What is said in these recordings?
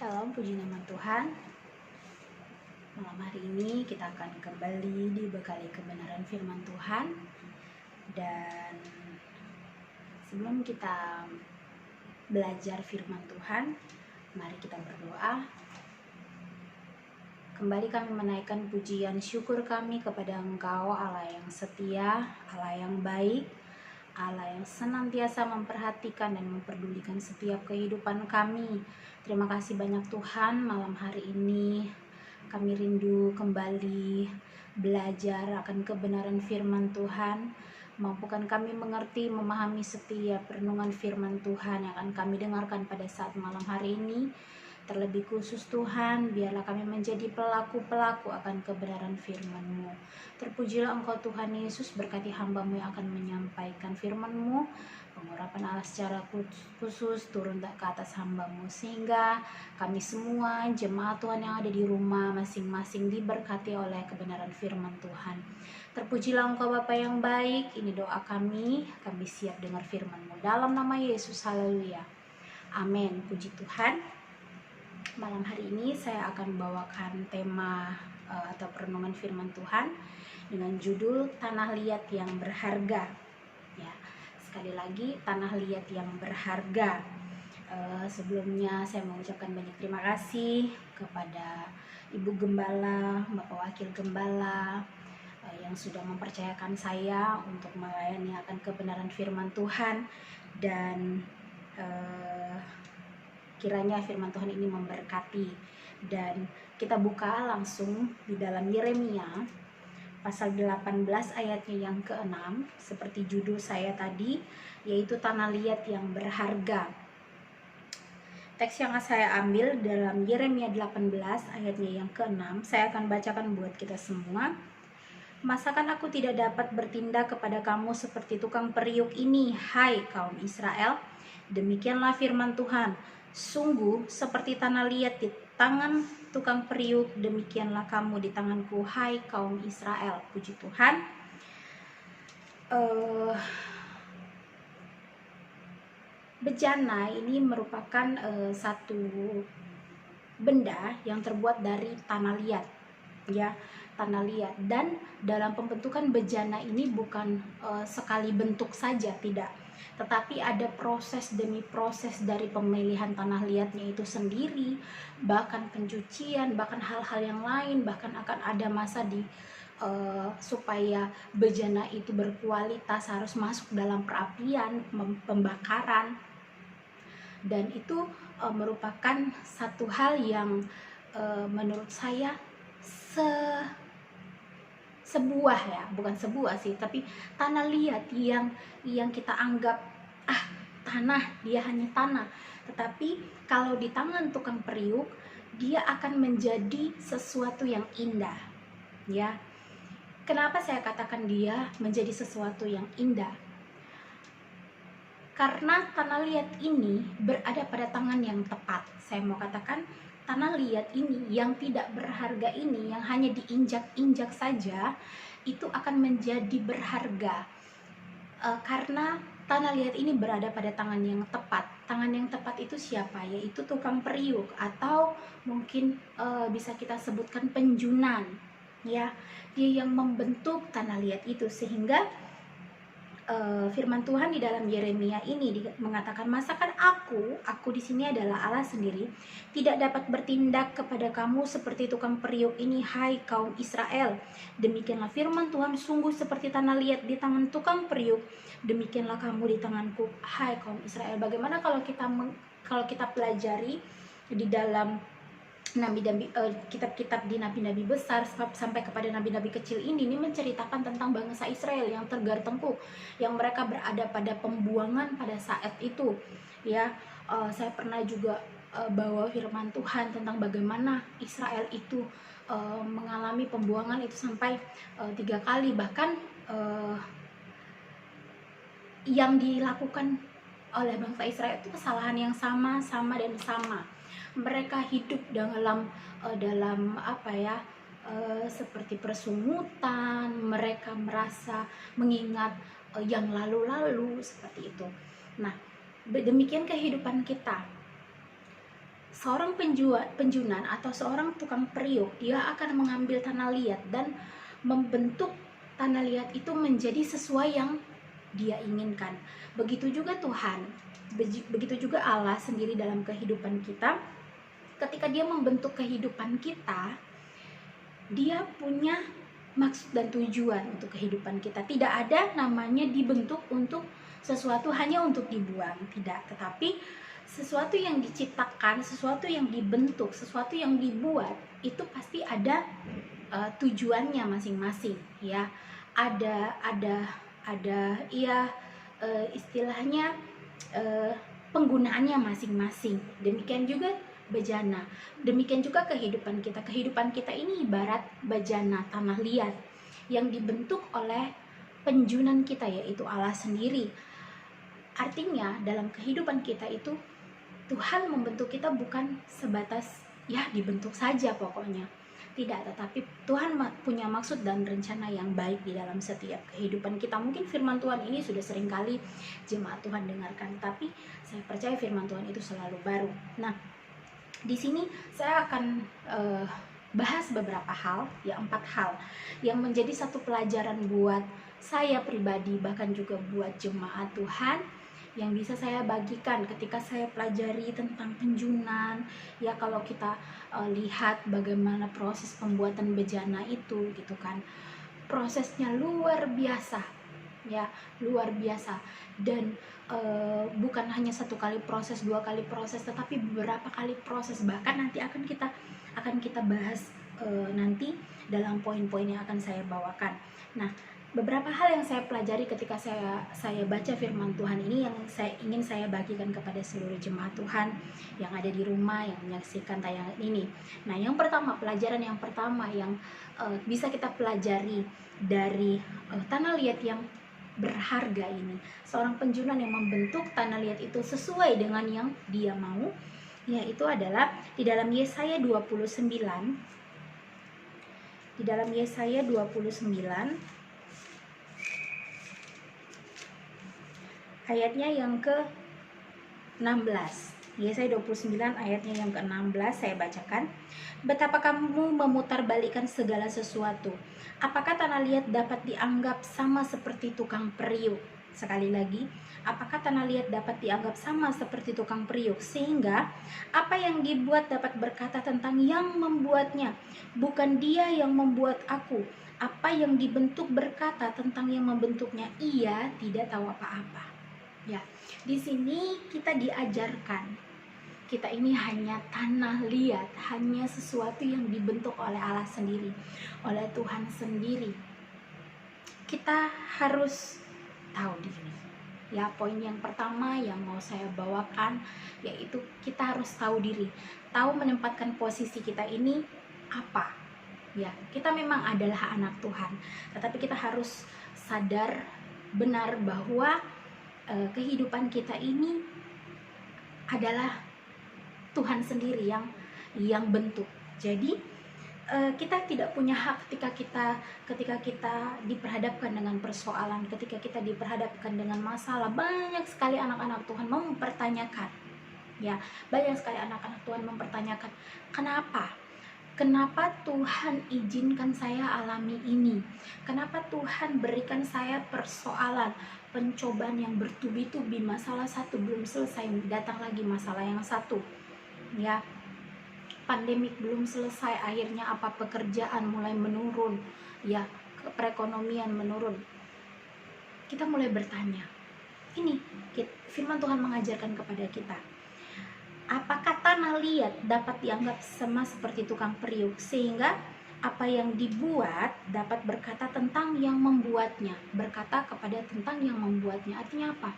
Shalom, puji nama Tuhan. Malam hari ini kita akan kembali dibekali kebenaran firman Tuhan. Dan sebelum kita belajar firman Tuhan, mari kita berdoa. Kembali kami menaikkan pujian syukur kami kepada Engkau, Allah yang setia, Allah yang baik, Allah yang senantiasa memperhatikan dan memperdulikan setiap kehidupan kami. Terima kasih banyak Tuhan, malam hari ini kami rindu kembali belajar akan kebenaran firman Tuhan. Mampukan kami mengerti, memahami setiap renungan firman Tuhan yang akan kami dengarkan pada saat malam hari ini. Terlebih khusus Tuhan, biarlah kami menjadi pelaku-pelaku akan kebenaran firman-Mu. Terpujilah Engkau Tuhan Yesus, berkati hamba-Mu yang akan menyampaikan firman-Mu. Pengurapan Allah secara khusus turun ke atas hamba-Mu, sehingga kami semua jemaat Tuhan yang ada di rumah masing-masing diberkati oleh kebenaran firman Tuhan. Terpujilah Engkau Bapa yang baik, ini doa kami siap dengar firman-Mu. Dalam nama Yesus, haleluya. Amin, puji Tuhan. Malam hari ini saya akan bawakan tema atau perenungan firman Tuhan dengan judul Tanah Liat yang Berharga. Ya, sekali lagi tanah liat yang berharga. Sebelumnya saya mengucapkan banyak terima kasih kepada Ibu Gembala, Bapak Wakil Gembala yang sudah mempercayakan saya untuk melayani akan kebenaran firman Tuhan, dan kiranya firman Tuhan ini memberkati. Dan kita buka langsung di dalam Yeremia pasal 18 ayatnya yang ke-6, seperti judul saya tadi, yaitu Tanah Liat yang Berharga. Teks yang saya ambil dalam Yeremia 18 ayatnya yang ke-6, saya akan bacakan buat kita semua. Masakan aku tidak dapat bertindak kepada kamu seperti tukang periuk ini, hai kaum Israel? Demikianlah firman Tuhan. Sungguh seperti tanah liat di tangan tukang periuk, demikianlah kamu di tanganku, hai kaum Israel. Puji Tuhan. Bejana ini merupakan satu benda yang terbuat dari tanah liat, ya, tanah liat. Dan dalam pembentukan bejana ini bukan sekali bentuk saja, tidak, tetapi ada proses demi proses dari pemilihan tanah liatnya itu sendiri, bahkan pencucian, bahkan hal-hal yang lain, bahkan akan ada masa supaya bejana itu berkualitas harus masuk dalam perapian, pembakaran. Dan itu merupakan satu hal yang menurut saya sebuah, ya, bukan sebuah sih, tapi tanah liat yang kita anggap tanah, dia hanya tanah, tetapi kalau di tangan tukang periuk dia akan menjadi sesuatu yang indah, ya. Kenapa saya katakan dia menjadi sesuatu yang indah? Karena tanah liat ini berada pada tangan yang tepat. Saya mau katakan tanah liat ini yang tidak berharga ini, yang hanya diinjak-injak saja, itu akan menjadi berharga karena tanah liat ini berada pada tangan yang tepat. Tangan yang tepat itu siapa? Yaitu tukang periuk, atau mungkin bisa kita sebutkan penjunan, ya. Dia yang membentuk tanah liat itu, sehingga firman Tuhan di dalam Yeremia ini mengatakan, masakan aku di sini adalah Allah sendiri, tidak dapat bertindak kepada kamu seperti tukang periuk ini, hai kaum Israel. Demikianlah firman Tuhan, sungguh seperti tanah liat di tangan tukang periuk, demikianlah kamu di tanganku, hai kaum Israel. Bagaimana kalau kita pelajari di dalam kitab-kitab di nabi-nabi besar sampai kepada nabi-nabi kecil ini menceritakan tentang bangsa Israel yang tegar tengkuk, yang mereka berada pada pembuangan pada saat itu, ya. Saya pernah juga bawa firman Tuhan tentang bagaimana Israel itu mengalami pembuangan itu sampai 3 kali, bahkan yang dilakukan oleh bangsa Israel itu kesalahan yang sama. Mereka hidup dalam seperti persungutan, mereka merasa mengingat yang lalu-lalu, seperti itu. Nah, demikian kehidupan kita. seorang penjunan atau seorang tukang periuk, dia akan mengambil tanah liat dan membentuk tanah liat itu menjadi sesuai yang dia inginkan. Begitu juga Tuhan, begitu juga Allah sendiri dalam kehidupan kita. Ketika dia membentuk kehidupan kita, dia punya maksud dan tujuan untuk kehidupan kita. Tidak ada namanya dibentuk untuk sesuatu hanya untuk dibuang, tidak. Tetapi sesuatu yang diciptakan, sesuatu yang dibentuk, sesuatu yang dibuat, itu pasti ada tujuannya masing-masing, ya. Ada ya, istilahnya penggunaannya masing-masing. Demikian juga bejana, demikian juga kehidupan kita. Kehidupan kita ini ibarat bejana, tanah liat yang dibentuk oleh penjunan kita, yaitu Allah sendiri. Artinya dalam kehidupan kita itu Tuhan membentuk kita bukan sebatas ya dibentuk saja pokoknya, tidak, tetapi Tuhan punya maksud dan rencana yang baik di dalam setiap kehidupan kita. Mungkin firman Tuhan ini sudah sering kali jemaat Tuhan dengarkan, tapi saya percaya firman Tuhan itu selalu baru. Nah, di sini saya akan bahas beberapa hal, ya 4 hal yang menjadi satu pelajaran buat saya pribadi, bahkan juga buat jemaat Tuhan, yang bisa saya bagikan ketika saya pelajari tentang penjunan. Ya, kalau kita lihat bagaimana proses pembuatan bejana itu gitu kan, prosesnya luar biasa, ya luar biasa. Dan bukan hanya satu kali proses, 2 kali proses, tetapi beberapa kali proses. Bahkan nanti akan kita bahas nanti dalam poin-poin yang akan saya bawakan. Nah, beberapa hal yang saya pelajari ketika saya baca firman Tuhan ini, yang ingin saya bagikan kepada seluruh jemaat Tuhan yang ada di rumah yang menyaksikan tayangan ini. Nah, yang pertama, pelajaran yang pertama yang bisa kita pelajari dari tanah liat yang berharga ini, seorang penjunan yang membentuk tanah liat itu sesuai dengan yang dia mau, yaitu adalah di dalam Yesaya 29. Di dalam Yesaya 29 ayatnya yang ke-16. Yesaya 29 ayatnya yang ke-16 saya bacakan. Betapa kamu memutarbalikkan segala sesuatu. Apakah tanah liat dapat dianggap sama seperti tukang periuk? Sekali lagi, apakah tanah liat dapat dianggap sama seperti tukang periuk, sehingga apa yang dibuat dapat berkata tentang yang membuatnya, bukan dia yang membuat aku. Apa yang dibentuk berkata tentang yang membentuknya, ia tidak tahu apa-apa. Ya, di sini kita diajarkan, kita ini hanya tanah liat, hanya sesuatu yang dibentuk oleh Allah sendiri, oleh Tuhan sendiri. Kita harus tahu diri. Ya, poin yang pertama yang mau saya bawakan yaitu kita harus tahu diri, tahu menempatkan posisi kita ini apa. Ya, kita memang adalah anak Tuhan, tetapi kita harus sadar benar bahwa kehidupan kita ini adalah Tuhan sendiri yang bentuk. Jadi kita tidak punya hak ketika kita diperhadapkan dengan persoalan, ketika kita diperhadapkan dengan masalah. Banyak sekali anak-anak Tuhan mempertanyakan, ya, banyak sekali anak-anak Tuhan mempertanyakan, Kenapa Tuhan izinkan saya alami ini? Kenapa Tuhan berikan saya persoalan, pencobaan yang bertubi-tubi? Masalah satu belum selesai, datang lagi masalah yang satu. Ya, pandemik belum selesai, akhirnya pekerjaan mulai menurun, ya, perekonomian menurun. Kita mulai bertanya. Ini firman Tuhan mengajarkan kepada kita. Apakah tanah liat dapat dianggap sama seperti tukang periuk, sehingga apa yang dibuat dapat berkata tentang yang membuatnya, berkata kepada tentang yang membuatnya. Artinya apa?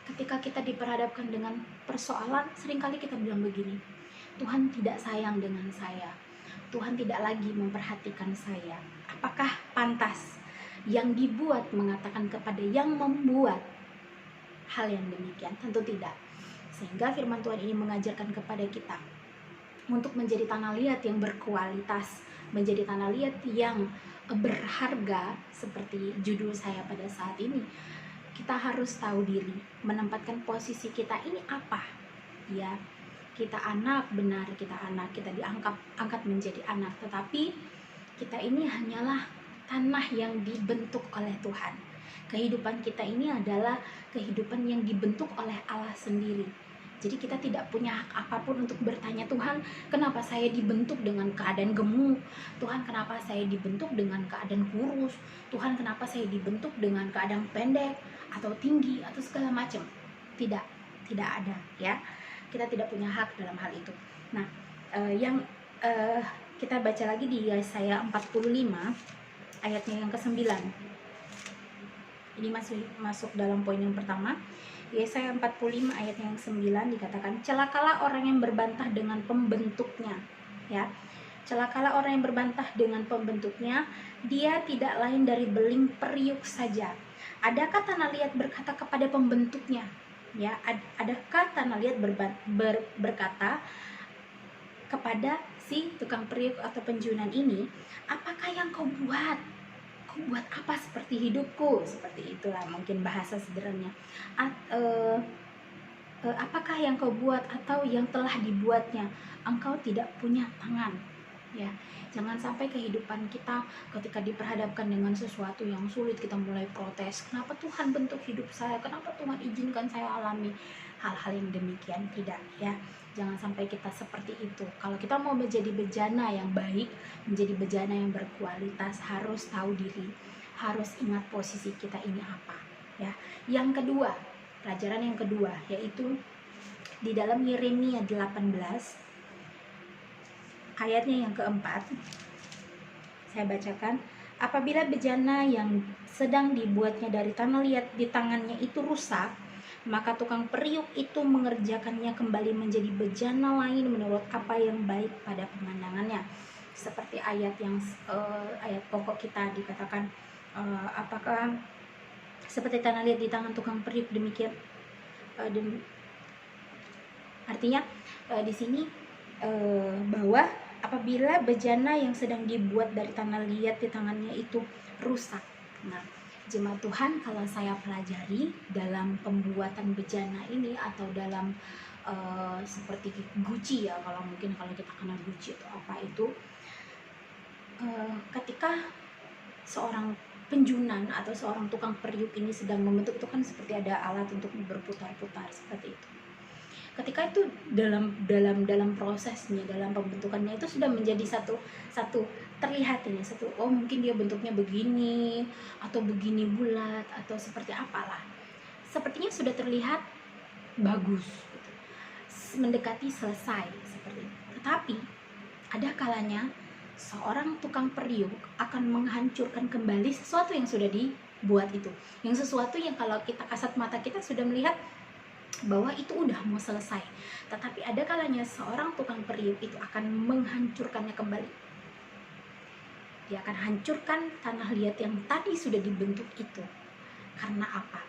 Ketika kita diperhadapkan dengan persoalan, seringkali kita bilang begini, Tuhan tidak sayang dengan saya, Tuhan tidak lagi memperhatikan saya. Apakah pantas yang dibuat mengatakan kepada yang membuat hal yang demikian? Tentu tidak. Sehingga firman Tuhan ini mengajarkan kepada kita untuk menjadi tanah liat yang berkualitas, menjadi tanah liat yang berharga, seperti judul saya pada saat ini. Kita harus tahu diri, menempatkan posisi kita ini apa, ya. kita anak, benar kita anak, kita angkat menjadi anak, tetapi kita ini hanyalah tanah yang dibentuk oleh Tuhan. Kehidupan kita ini adalah kehidupan yang dibentuk oleh Allah sendiri. Jadi kita tidak punya hak apapun untuk bertanya, Tuhan, kenapa saya dibentuk dengan keadaan gemuk? Tuhan, kenapa saya dibentuk dengan keadaan kurus? Tuhan, kenapa saya dibentuk dengan keadaan pendek atau tinggi atau segala macam? Tidak ada ya. Kita tidak punya hak dalam hal itu. Nah, kita baca lagi di Yesaya 45 ayatnya yang ke-9. Ini masuk dalam poin yang pertama. Yesaya 45 ayat yang 9 dikatakan, celakalah orang yang berbantah dengan pembentuknya, ya. Celakalah orang yang berbantah dengan pembentuknya, dia tidak lain dari beling periuk saja. Adakah tanah liat berkata kepada pembentuknya, ya? Adakah tanah liat berkata kepada si tukang periuk atau penjunan ini, apakah yang kau buat? Kau buat apa seperti hidupku? Seperti itulah mungkin bahasa sederhananya. Apakah yang kau buat atau yang telah dibuatnya? Engkau tidak punya tangan. Ya, jangan sampai kehidupan kita ketika diperhadapkan dengan sesuatu yang sulit kita mulai protes. Kenapa Tuhan bentuk hidup saya? Kenapa Tuhan izinkan saya alami hal-hal yang demikian? Tidak, ya. Jangan sampai kita seperti itu. Kalau kita mau menjadi bejana yang baik, menjadi bejana yang berkualitas, harus tahu diri, harus ingat posisi kita ini apa, ya. Yang kedua, pelajaran yang kedua yaitu di dalam Yeremia 18 ayatnya yang keempat. Saya bacakan, apabila bejana yang sedang dibuatnya dari tanah liat di tangannya itu rusak, maka tukang periuk itu mengerjakannya kembali menjadi bejana lain menurut apa yang baik pada pemandangannya. Seperti ayat yang ayat pokok kita dikatakan, apakah seperti tanah liat di tangan tukang periuk, demikian artinya di sini bahwa apabila bejana yang sedang dibuat dari tanah liat di tangannya itu rusak. Nah, jemaat Tuhan, kalau saya pelajari dalam pembuatan bejana ini atau dalam seperti guci, ya, kalau kita kenal guci atau apa itu, ketika seorang penjunan atau seorang tukang periuk ini sedang membentuk, itu kan seperti ada alat untuk berputar-putar seperti itu. Ketika itu dalam prosesnya, dalam pembentukannya itu sudah menjadi satu terlihat ini oh mungkin dia bentuknya begini atau begini bulat atau seperti apalah, sepertinya sudah terlihat bagus gitu, mendekati selesai seperti itu. Tetapi ada kalanya seorang tukang periuk akan menghancurkan kembali sesuatu yang sudah dibuat itu, yang sesuatu yang kalau kita kasat mata kita sudah melihat bahwa itu udah mau selesai, tetapi ada kalanya seorang tukang periuk itu akan menghancurkannya kembali. Dia akan hancurkan tanah liat yang tadi sudah dibentuk itu. Karena apa?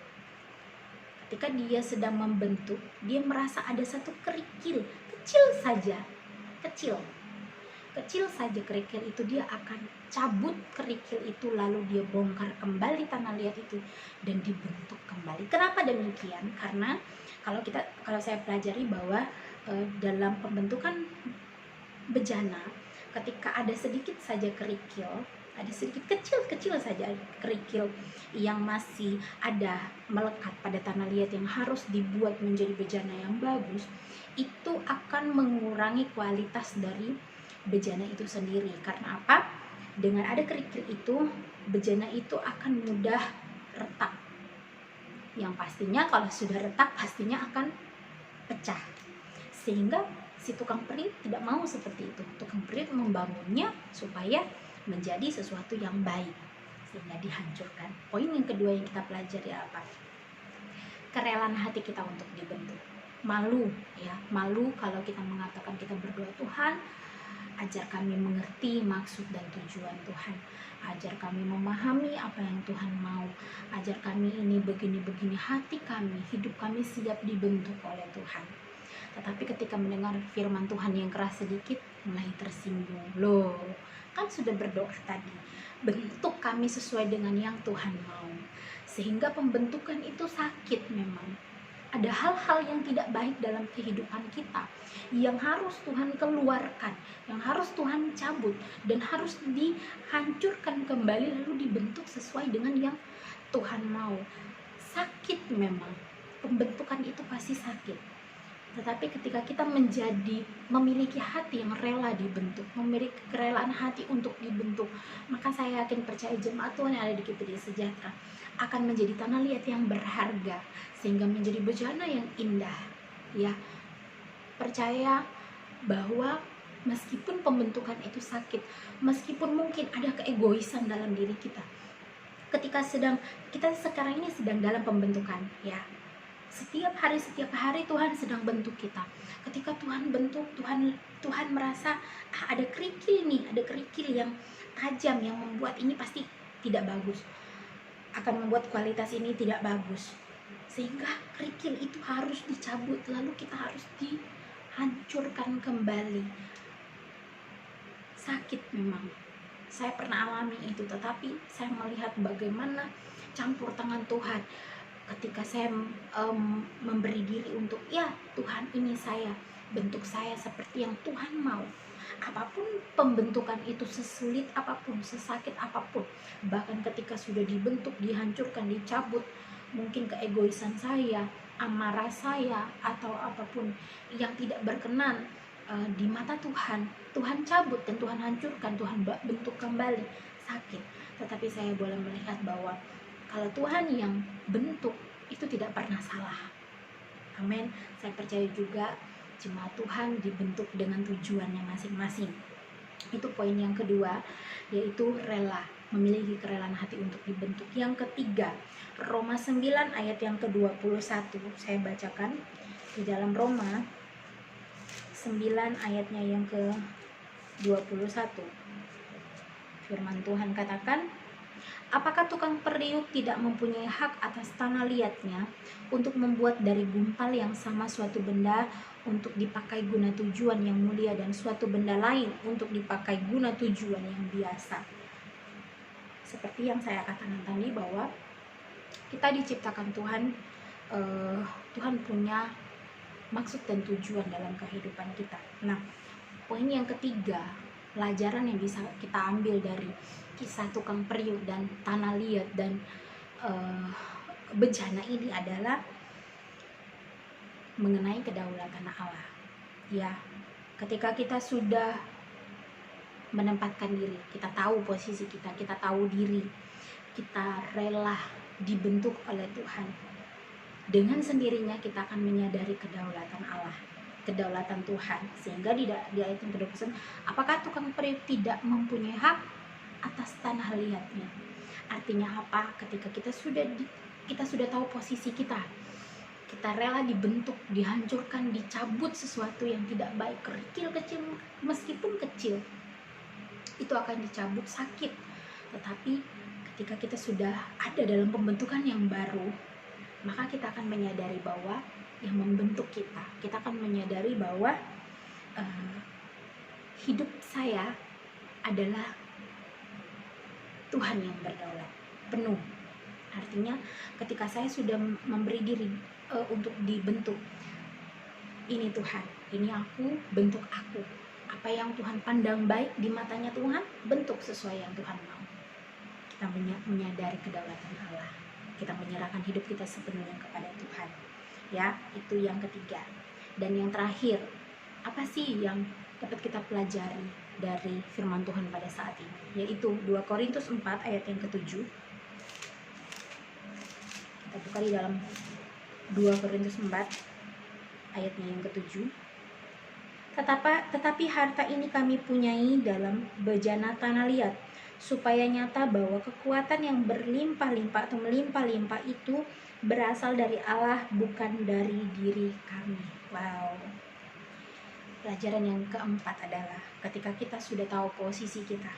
Ketika dia sedang membentuk, dia merasa ada satu kerikil kecil saja kerikil itu, dia akan cabut kerikil itu, lalu dia bongkar kembali tanah liat itu dan dibentuk kembali. Kenapa demikian? Karena kalau saya pelajari bahwa dalam pembentukan bejana, ketika ada sedikit saja kerikil, ada sedikit kecil saja kerikil yang masih ada melekat pada tanah liat yang harus dibuat menjadi bejana yang bagus, itu akan mengurangi kualitas dari bejana itu sendiri. Karena apa? Dengan ada kerikil itu, bejana itu akan mudah retak. Yang pastinya kalau sudah retak pastinya akan pecah. Sehingga si tukang periuk tidak mau seperti itu. Tukang periuk membangunnya supaya menjadi sesuatu yang baik, sehingga dihancurkan. Poin yang kedua yang kita pelajari apa? Kerelaan hati kita untuk dibentuk. Malu, ya, malu kalau kita mengatakan kita berdoa, Tuhan, ajar kami mengerti maksud dan tujuan Tuhan. Ajar kami memahami apa yang Tuhan mau. Ajar kami ini begini-begini, hati kami, hidup kami siap dibentuk oleh Tuhan. Tetapi ketika mendengar firman Tuhan yang keras sedikit, mulai tersinggung. Loh, kan sudah berdoa tadi, bentuk kami sesuai dengan yang Tuhan mau. Sehingga pembentukan itu sakit memang. ada hal-hal yang tidak baik dalam kehidupan kita yang harus Tuhan keluarkan, yang harus Tuhan cabut, dan harus dihancurkan kembali lalu dibentuk sesuai dengan yang Tuhan mau. Sakit memang, pembentukan itu pasti sakit. Tetapi ketika kita memiliki hati yang rela dibentuk, memiliki kerelaan hati untuk dibentuk, maka saya yakin percaya jemaat Tuhan yang ada di GPD Sejahtera akan menjadi tanah liat yang berharga, sehingga menjadi bejana yang indah. Ya, percaya bahwa meskipun pembentukan itu sakit, meskipun mungkin ada keegoisan dalam diri kita, ketika kita sekarang ini sedang dalam pembentukan, ya. Setiap hari Tuhan sedang bentuk kita. Ketika Tuhan bentuk, Tuhan merasa ada kerikil yang tajam yang membuat ini pasti tidak bagus, akan membuat kualitas ini tidak bagus, sehingga kerikil itu harus dicabut, lalu kita harus dihancurkan kembali. Sakit memang, saya pernah alami itu, tetapi saya melihat bagaimana campur tangan Tuhan ketika saya memberi diri untuk, ya Tuhan, ini saya, bentuk saya seperti yang Tuhan mau. Apapun pembentukan itu, sesulit apapun, sesakit apapun, bahkan ketika sudah dibentuk, dihancurkan, dicabut, mungkin keegoisan saya, amarah saya, atau apapun yang tidak berkenan di mata Tuhan, Tuhan cabut dan Tuhan hancurkan, Tuhan bentuk kembali. Sakit, tetapi saya boleh melihat bahwa kalau Tuhan yang bentuk, itu tidak pernah salah. Amin. Saya percaya juga jemaat Tuhan dibentuk dengan tujuannya masing-masing. Itu poin yang kedua, yaitu rela, memiliki kerelaan hati untuk dibentuk. Yang ketiga, Roma 9 ayat yang ke-21. Saya bacakan di dalam Roma 9 ayatnya yang ke-21. Firman Tuhan katakan, apakah tukang periuk tidak mempunyai hak atas tanah liatnya untuk membuat dari gumpal yang sama suatu benda untuk dipakai guna tujuan yang mulia dan suatu benda lain untuk dipakai guna tujuan yang biasa? Seperti yang saya katakan tadi, bahwa kita diciptakan Tuhan, Tuhan punya maksud dan tujuan dalam kehidupan kita. Nah, poin yang ketiga, pelajaran yang bisa kita ambil dari kisah tukang periuk dan tanah liat dan bejana ini adalah mengenai kedaulatan Allah. Ya, ketika kita sudah menempatkan diri, kita tahu posisi kita, kita tahu diri, kita rela dibentuk oleh Tuhan, dengan sendirinya kita akan menyadari kedaulatan Allah, kedaulatan Tuhan, sehingga di ayat yang ke-21, apakah tukang periuk tidak mempunyai hak atas tanah liatnya? Artinya apa? Ketika kita sudah tahu posisi kita rela dibentuk, dihancurkan, dicabut sesuatu yang tidak baik, kerikil kecil meskipun kecil itu akan dicabut, sakit. Tetapi ketika kita sudah ada dalam pembentukan yang baru, maka kita akan menyadari bahwa yang membentuk kita akan menyadari bahwa hidup saya adalah Tuhan yang berdaulat penuh. Artinya ketika saya sudah memberi diri untuk dibentuk, ini Tuhan, ini aku, bentuk aku. Apa yang Tuhan pandang baik di matanya Tuhan, bentuk sesuai yang Tuhan mau. Kita menyadari kedaulatan Allah, kita menyerahkan hidup kita sepenuhnya kepada Tuhan. Ya, itu yang ketiga. Dan yang terakhir, apa sih yang dapat kita pelajari dari firman Tuhan pada saat ini? Yaitu 2 Korintus 4 ayat yang ke-7. Kita buka di dalam 2 Korintus 4 ayatnya yang ke-7. Tetapi harta ini kami punyai dalam bejana tanah liat, supaya nyata bahwa kekuatan yang berlimpah-limpah atau melimpah-limpah itu berasal dari Allah, bukan dari diri kami. Wow. Pelajaran yang keempat adalah ketika kita sudah tahu posisi kita,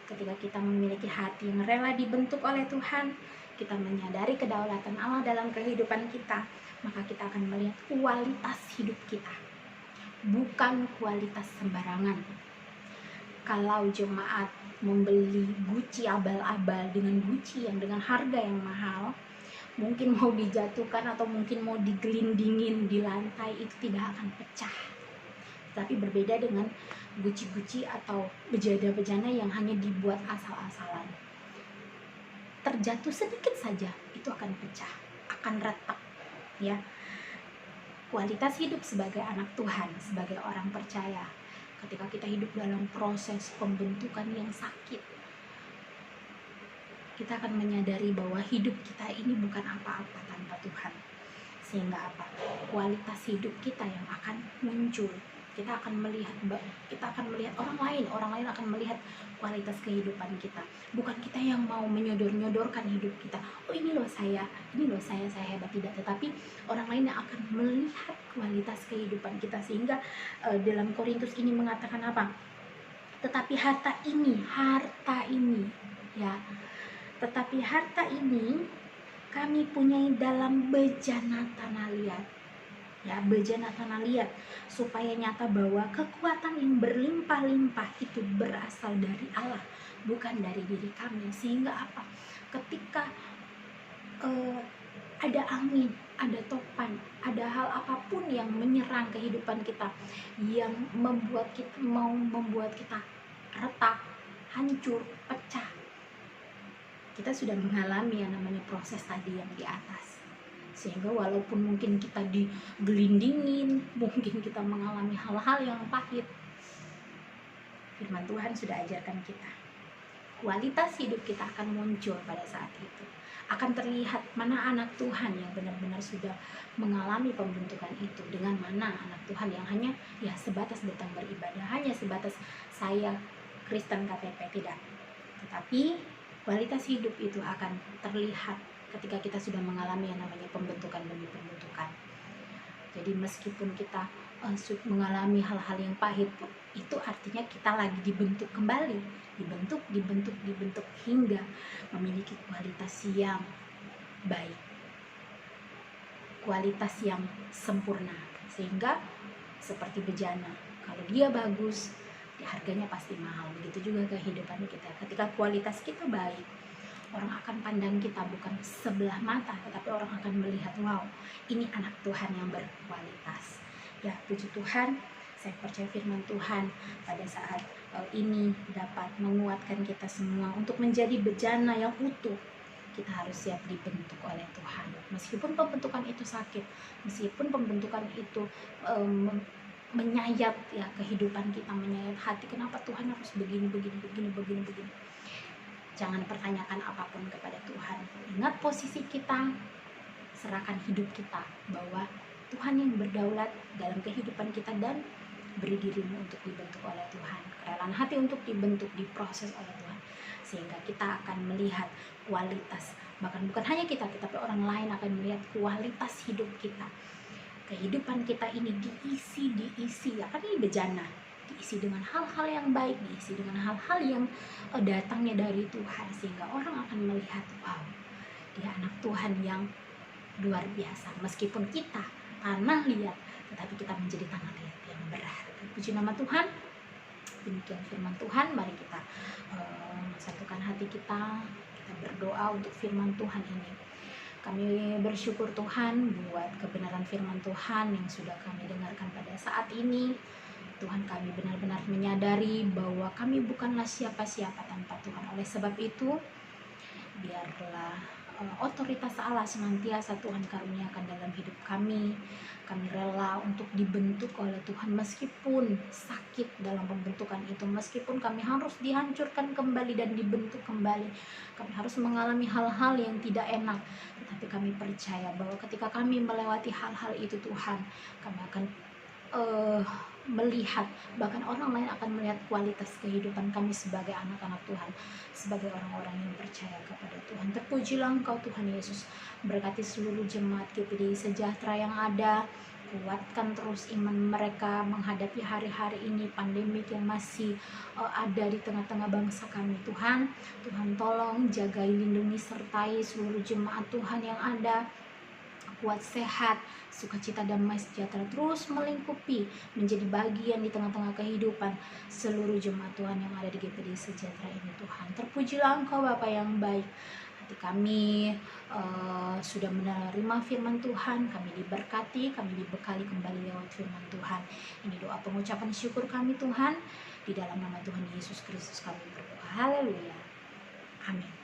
ketika kita memiliki hati yang rela dibentuk oleh Tuhan, kita menyadari kedaulatan Allah dalam kehidupan kita, maka kita akan melihat kualitas hidup kita, bukan kualitas sembarangan. Kalau jemaat membeli Gucci abal-abal dengan Gucci yang dengan harga yang mahal, mungkin mau dijatuhkan atau mungkin mau digelindingin di lantai, itu tidak akan pecah. Tapi berbeda dengan guci-guci atau bejana-bejana yang hanya dibuat asal-asalan. Terjatuh sedikit saja itu akan pecah, akan retak, ya. Kualitas hidup sebagai anak Tuhan, sebagai orang percaya, ketika kita hidup dalam proses pembentukan yang sakit, kita akan menyadari bahwa hidup kita ini bukan apa-apa tanpa Tuhan. Sehingga apa? Kualitas hidup kita yang akan muncul. Kita akan melihat orang lain akan melihat kualitas kehidupan kita. Bukan kita yang mau menyodor-nyodorkan hidup kita. Oh, ini loh saya hebat, tidak. Tetapi orang lain yang akan melihat kualitas kehidupan kita. Sehingga dalam Korintus ini mengatakan apa? Tetapi harta ini, ya. Tetapi harta ini kami punyai dalam bejana tanah liat, ya, bejana tanah liat, supaya nyata bahwa kekuatan yang berlimpah-limpah itu berasal dari Allah, bukan dari diri kami. Sehingga apa? Ketika ada angin, ada topan, ada hal apapun yang menyerang kehidupan kita, yang membuat kita retak, hancur, pecah, kita sudah mengalami yang namanya proses tadi yang di atas. Sehingga walaupun mungkin kita digelindingin, mungkin kita mengalami hal-hal yang pahit, firman Tuhan sudah ajarkan kita, kualitas hidup kita akan muncul pada saat itu. Akan terlihat mana anak Tuhan yang benar-benar sudah mengalami pembentukan itu, dengan mana anak Tuhan yang hanya ya sebatas datang beribadah, hanya sebatas saya Kristen KTP, tidak. Tetapi kualitas hidup itu akan terlihat ketika kita sudah mengalami yang namanya pembentukan demi pembentukan. Jadi meskipun kita mengalami hal-hal yang pahit, itu artinya kita lagi dibentuk kembali, dibentuk hingga memiliki kualitas yang baik, kualitas yang sempurna. Sehingga seperti bejana, kalau dia bagus, harganya pasti mahal. Begitu juga kehidupan kita, ketika kualitas kita baik, orang akan pandang kita bukan sebelah mata, tetapi orang akan melihat, wow, ini anak Tuhan yang berkualitas. Ya, puji Tuhan, saya percaya firman Tuhan pada saat ini dapat menguatkan kita semua untuk menjadi bejana yang utuh. Kita harus siap dibentuk oleh Tuhan. Meskipun pembentukan itu sakit, meskipun pembentukan itu menyayat ya kehidupan kita, menyayat hati, kenapa Tuhan harus begini. Jangan pertanyakan apapun kepada Tuhan. Ingat posisi kita, serahkan hidup kita bahwa Tuhan yang berdaulat dalam kehidupan kita, dan beri dirimu untuk dibentuk oleh Tuhan. Kerelaan hati untuk dibentuk, diproses oleh Tuhan. Sehingga kita akan melihat kualitas, bahkan bukan hanya kita, tapi orang lain akan melihat kualitas hidup kita. Kehidupan kita ini diisi ya, kan ini bejana, diisi dengan hal-hal yang baik, diisi dengan hal-hal yang datangnya dari Tuhan. Sehingga orang akan melihat, wow, dia anak Tuhan yang luar biasa. Meskipun kita tanah liat, tetapi kita menjadi tanah liat yang berharga. Puji nama Tuhan. Demikian firman Tuhan. Mari kita satukan hati kita berdoa untuk firman Tuhan ini. Kami bersyukur Tuhan buat kebenaran firman Tuhan yang sudah kami dengarkan pada saat ini. Tuhan, kami benar-benar menyadari bahwa kami bukanlah siapa-siapa tanpa Tuhan. Oleh sebab itu, biarlah otoritas Allah senantiasa Tuhan karuniakan dalam hidup kami. Kami rela untuk dibentuk oleh Tuhan meskipun sakit dalam pembentukan itu, meskipun kami harus dihancurkan kembali dan dibentuk kembali, kami harus mengalami hal-hal yang tidak enak, tetapi kami percaya bahwa ketika kami melewati hal-hal itu Tuhan, kami akan melihat, bahkan orang lain akan melihat kualitas kehidupan kami sebagai anak-anak Tuhan, sebagai orang-orang yang percaya kepada Tuhan. Terpujilah Engkau Tuhan Yesus. Berkati seluruh jemaat GPDI Sejahtera yang ada, kuatkan terus iman mereka menghadapi hari-hari ini, pandemik yang masih ada di tengah-tengah bangsa kami. Tuhan tolong jagai, lindungi, sertai seluruh jemaat Tuhan yang ada, kuat, sehat, sukacita, damai, sejahtera terus melingkupi, menjadi bagian di tengah-tengah kehidupan seluruh jemaat Tuhan yang ada di GPDI Sejahtera ini. Tuhan, terpujilah Engkau Bapa yang baik. Hati kami sudah menerima firman Tuhan, kami diberkati, kami dibekali kembali lewat firman Tuhan. Ini doa pengucapan syukur kami Tuhan, di dalam nama Tuhan Yesus Kristus kami berdoa. Haleluya. Amin.